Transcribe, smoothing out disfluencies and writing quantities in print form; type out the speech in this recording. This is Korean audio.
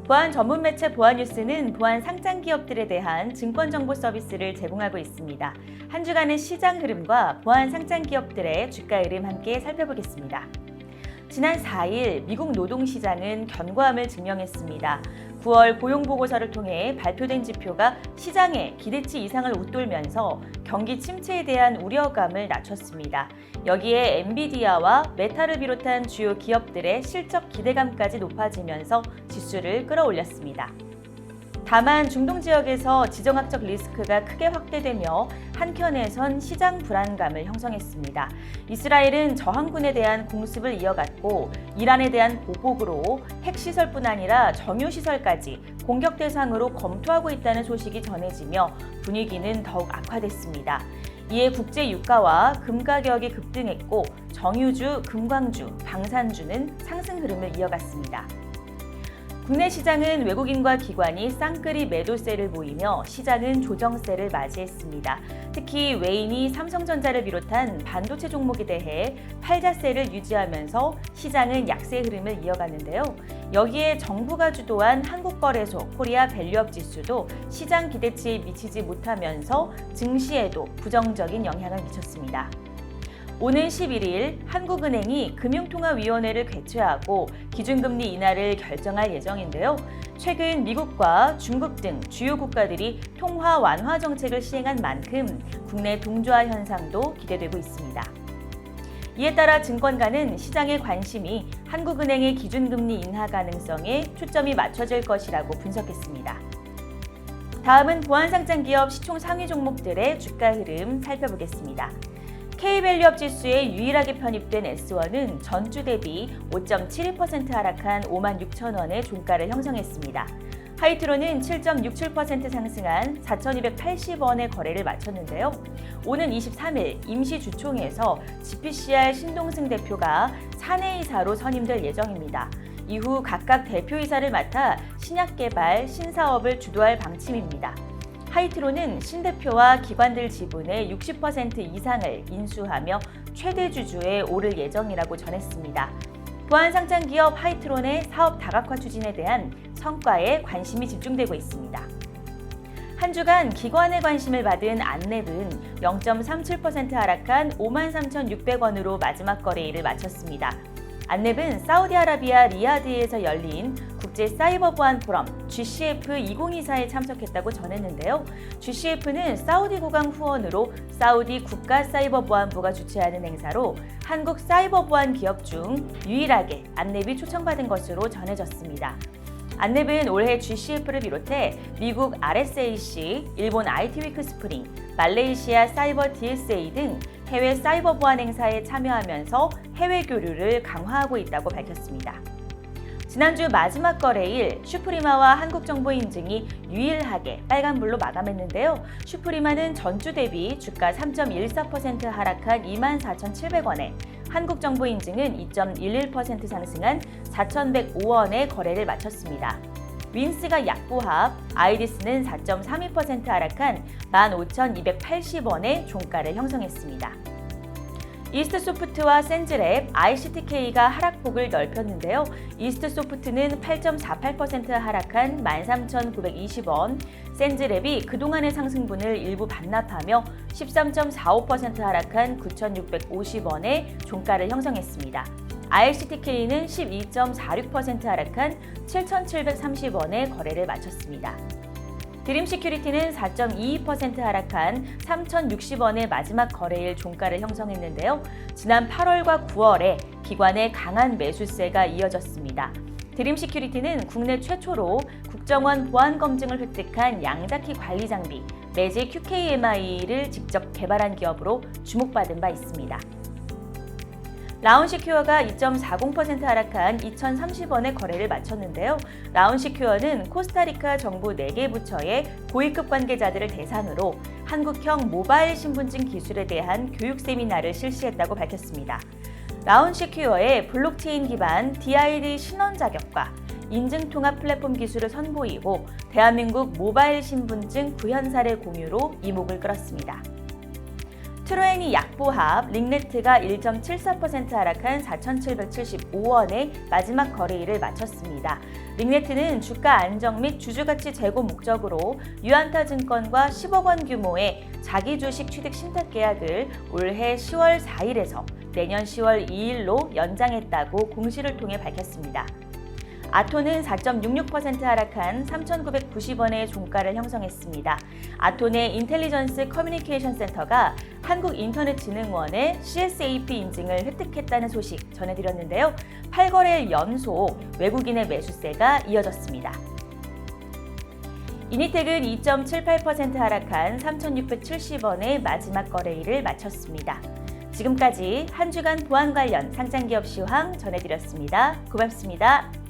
보안 전문 매체 보안뉴스는 보안 상장 기업들에 대한 증권 정보 서비스를 제공하고 있습니다. 한 주간의 시장 흐름과 보안 상장 기업들의 주가 흐름 함께 살펴보겠습니다. 지난 4일 미국 노동시장은 견고함을 증명했습니다. 9월 고용보고서를 통해 발표된 지표가 시장의 기대치 이상을 웃돌면서 경기 침체에 대한 우려감을 낮췄습니다. 여기에 엔비디아와 메타를 비롯한 주요 기업들의 실적 기대감까지 높아지면서 지수를 끌어올렸습니다. 다만 중동 지역에서 지정학적 리스크가 크게 확대되며 한켠에선 시장 불안감을 형성했습니다. 이스라엘은 저항군에 대한 공습을 이어갔고 이란에 대한 보복으로 핵시설뿐 아니라 정유시설까지 공격 대상으로 검토하고 있다는 소식이 전해지며 분위기는 더욱 악화됐습니다. 이에 국제 유가와 금 가격이 급등했고 정유주, 금광주, 방산주는 상승 흐름을 이어갔습니다. 국내 시장은 외국인과 기관이 쌍끌이 매도세를 보이며 시장은 조정세를 맞이했습니다. 특히 외인이 삼성전자를 비롯한 반도체 종목에 대해 팔자세를 유지하면서 시장은 약세 흐름을 이어갔는데요. 여기에 정부가 주도한 한국거래소 코리아 밸류업 지수도 시장 기대치에 미치지 못하면서 증시에도 부정적인 영향을 미쳤습니다. 오는 11일 한국은행이 금융통화위원회를 개최하고 기준금리 인하를 결정할 예정인데요. 최근 미국과 중국 등 주요 국가들이 통화 완화 정책을 시행한 만큼 국내 동조화 현상도 기대되고 있습니다. 이에 따라 증권가는 시장의 관심이 한국은행의 기준금리 인하 가능성에 초점이 맞춰질 것이라고 분석했습니다. 다음은 보안상장기업 시총 상위 종목들의 주가 흐름 살펴보겠습니다. K밸류업 지수에 유일하게 편입된 S1은 전주 대비 5.72% 하락한 56,000원의 종가를 형성했습니다. 하이트로는 7.67% 상승한 4,280원의 거래를 마쳤는데요. 오는 23일 임시주총에서 GPCR 신동승 대표가 사내이사로 선임될 예정입니다. 이후 각각 대표이사를 맡아 신약개발, 신사업을 주도할 방침입니다. 하이트로는 신대표와 기관들 지분의 60% 이상을 인수하며 최대 주주에 오를 예정이라고 전했습니다. 보안상장 기업 하이트론의 사업 다각화 추진에 대한 성과에 관심이 집중되고 있습니다. 한 주간 기관의 관심을 받은 안랩은 0.37% 하락한 53,600원으로 마지막 거래일을 마쳤습니다. 안랩은 사우디아라비아 리야드에서 열린 국제사이버보안 포럼 GCF 2024에 참석했다고 전했는데요. GCF는 사우디 국왕 후원으로 사우디 국가사이버보안부가 주최하는 행사로 한국 사이버보안 기업 중 유일하게 안랩이 초청받은 것으로 전해졌습니다. 안랩은 올해 GCF를 비롯해 미국 RSAC, 일본 IT위크 스프링, 말레이시아 사이버 DSA 등 해외 사이버 보안 행사에 참여하면서 해외 교류를 강화하고 있다고 밝혔습니다. 지난주 마지막 거래일 슈프리마와 한국정보인증이 유일하게 빨간불로 마감했는데요. 슈프리마는 전주 대비 주가 3.14% 하락한 24,700원에 한국정보인증은 2.11% 상승한 4,105원에 거래를 마쳤습니다. 윈스가 약보합, 아이디스는 4.32% 하락한 15,280원의 종가를 형성했습니다. 이스트소프트와 센즈랩, ICTK가 하락폭을 넓혔는데요. 이스트소프트는 8.48% 하락한 13,920원, 센즈랩이 그동안의 상승분을 일부 반납하며 13.45% 하락한 9,650원의 종가를 형성했습니다. ICTK는 12.46% 하락한 7,730원의 거래를 마쳤습니다. 드림시큐리티는 4.22% 하락한 3,060원의 마지막 거래일 종가를 형성했는데요. 지난 8월과 9월에 기관의 강한 매수세가 이어졌습니다. 드림시큐리티는 국내 최초로 국정원 보안 검증을 획득한 양자키 관리 장비 매직 QKMI를 직접 개발한 기업으로 주목받은 바 있습니다. 라운시큐어가 2.40% 하락한 2,030원의 거래를 마쳤는데요. 라운시큐어는 코스타리카 정부 4개 부처의 고위급 관계자들을 대상으로 한국형 모바일 신분증 기술에 대한 교육 세미나를 실시했다고 밝혔습니다. 라운시큐어의 블록체인 기반 DID 신원 자격과 인증통합 플랫폼 기술을 선보이고 대한민국 모바일 신분증 구현 사례 공유로 이목을 끌었습니다. 트로엔이 약보합, 링네트가 1.74% 하락한 4,775원의 마지막 거래일을 마쳤습니다. 링네트는 주가 안정 및 주주가치 제고 목적으로 유안타증권과 10억 원 규모의 자기 주식 취득 신탁 계약을 올해 10월 4일에서 내년 10월 2일로 연장했다고 공시를 통해 밝혔습니다. 아톤은 4.66% 하락한 3,990원의 종가를 형성했습니다. 아톤의 인텔리전스 커뮤니케이션 센터가 한국인터넷진흥원의 CSAP 인증을 획득했다는 소식 전해드렸는데요. 8거래일 연속 외국인의 매수세가 이어졌습니다. 이니텍은 2.78% 하락한 3,670원의 마지막 거래일을 마쳤습니다. 지금까지 한 주간 보안 관련 상장기업 시황 전해드렸습니다. 고맙습니다.